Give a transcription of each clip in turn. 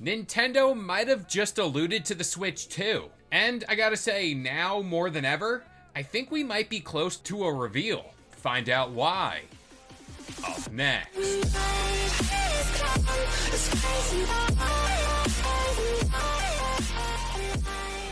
Nintendo might have just alluded to the Switch 2. And I gotta say, now more than ever, I think we might be close to a reveal. Find out why. Up next.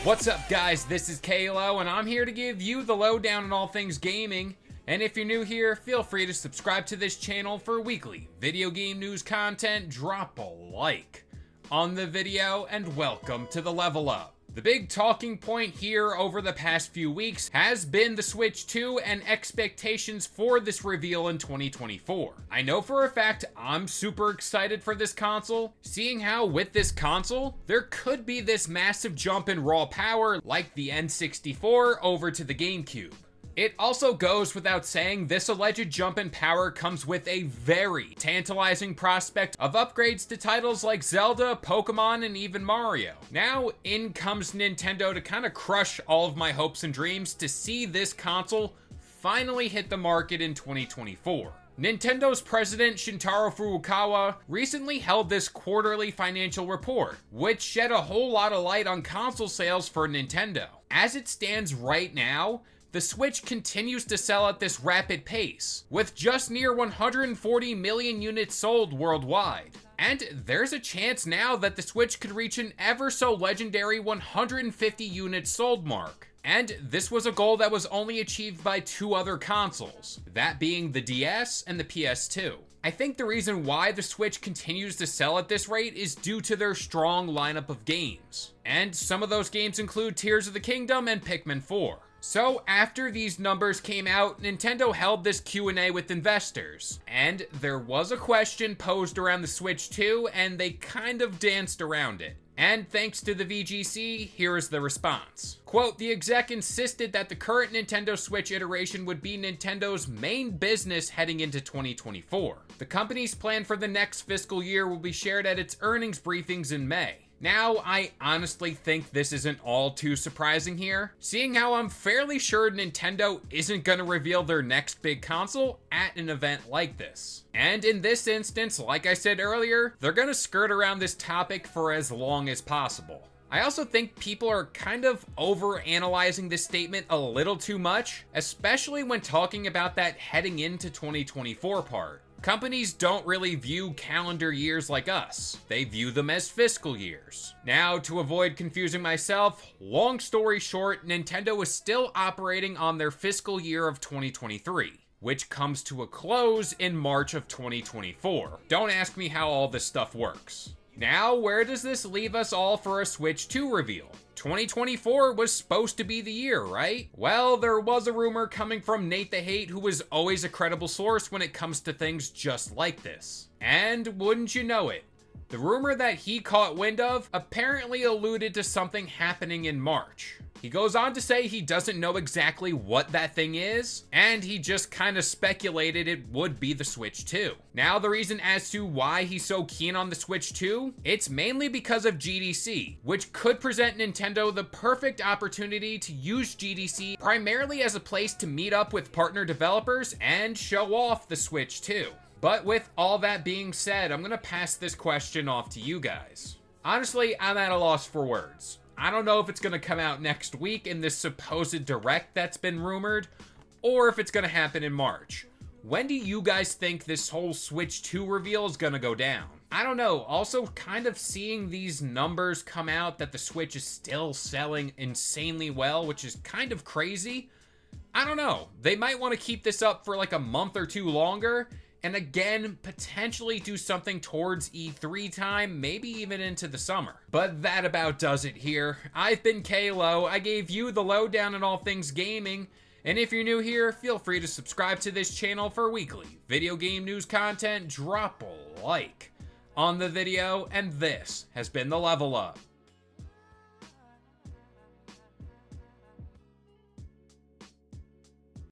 What's up, guys? This is Kalo, and I'm here to give you the lowdown on all things gaming. And if you're new here, feel free to subscribe to this channel for weekly video game news content. Drop a like on the video, and welcome to the Level Up. The big talking point here over the past few weeks has been the Switch 2 and expectations for this reveal in 2024. I know for a fact I'm super excited for this console, seeing how with this console, there could be this massive jump in raw power like the N64 over to the GameCube. It also goes without saying this alleged jump in power comes with a very tantalizing prospect of upgrades to titles like Zelda, Pokemon, and even Mario. Now, in comes Nintendo to kind of crush all of my hopes and dreams to see this console finally hit the market in 2024. Nintendo's president Shintaro Furukawa recently held this quarterly financial report, which shed a whole lot of light on console sales for Nintendo. As it stands right now, the Switch continues to sell at this rapid pace, with just near 140 million units sold worldwide. And there's a chance now that the Switch could reach an ever so legendary 150 units sold mark. And this was a goal that was only achieved by two other consoles, that being the DS and the PS2. I think the reason why the Switch continues to sell at this rate is due to their strong lineup of games. And some of those games include Tears of the Kingdom and Pikmin 4. So after these numbers came out, Nintendo held this Q&A with investors, and there was a question posed around the Switch 2, and they kind of danced around it. And thanks to the VGC, here is the response. Quote, the exec insisted that the current Nintendo Switch iteration would be Nintendo's main business heading into 2024. The company's plan for the next fiscal year will be shared at its earnings briefings in May. Now, I honestly think this isn't all too surprising here, seeing how I'm fairly sure Nintendo isn't going to reveal their next big console at an event like this. And in this instance, like I said earlier, they're going to skirt around this topic for as long as possible. I also think people are kind of over-analyzing this statement a little too much, especially when talking about that heading into 2024 part. Companies don't really view calendar years like us. They view them as fiscal years. Now, to avoid confusing myself, long story short, Nintendo is still operating on their fiscal year of 2023, which comes to a close in March of 2024. Don't ask me how all this stuff works. Now, where does this leave us all for a Switch 2 reveal? 2024 was supposed to be the year, right? Well, there was a rumor coming from Nate the Hate, who was always a credible source when it comes to things just like this. And wouldn't you know it, the rumor that he caught wind of apparently alluded to something happening in March. He goes on to say he doesn't know exactly what that thing is, and he just kind of speculated it would be the Switch 2. Now, the reason as to why he's so keen on the Switch 2, it's mainly because of GDC, which could present Nintendo the perfect opportunity to use GDC primarily as a place to meet up with partner developers and show off the Switch 2. But with all that being said, I'm gonna pass this question off to you guys. Honestly, I'm at a loss for words. I don't know if it's going to come out next week in this supposed direct that's been rumored, or if it's going to happen in March. When do you guys think this whole Switch 2 reveal is going to go down? I don't know. Also, kind of seeing these numbers come out that the Switch is still selling insanely well, which is kind of crazy. I don't know. They might want to keep this up for like a month or two longer, and again, potentially do something towards E3 time, maybe even into the summer. But that about does it here. I've been Kalo. I gave you the lowdown on all things gaming. And if you're new here, feel free to subscribe to this channel for weekly video game news content. Drop a like on the video. And this has been the Level Up.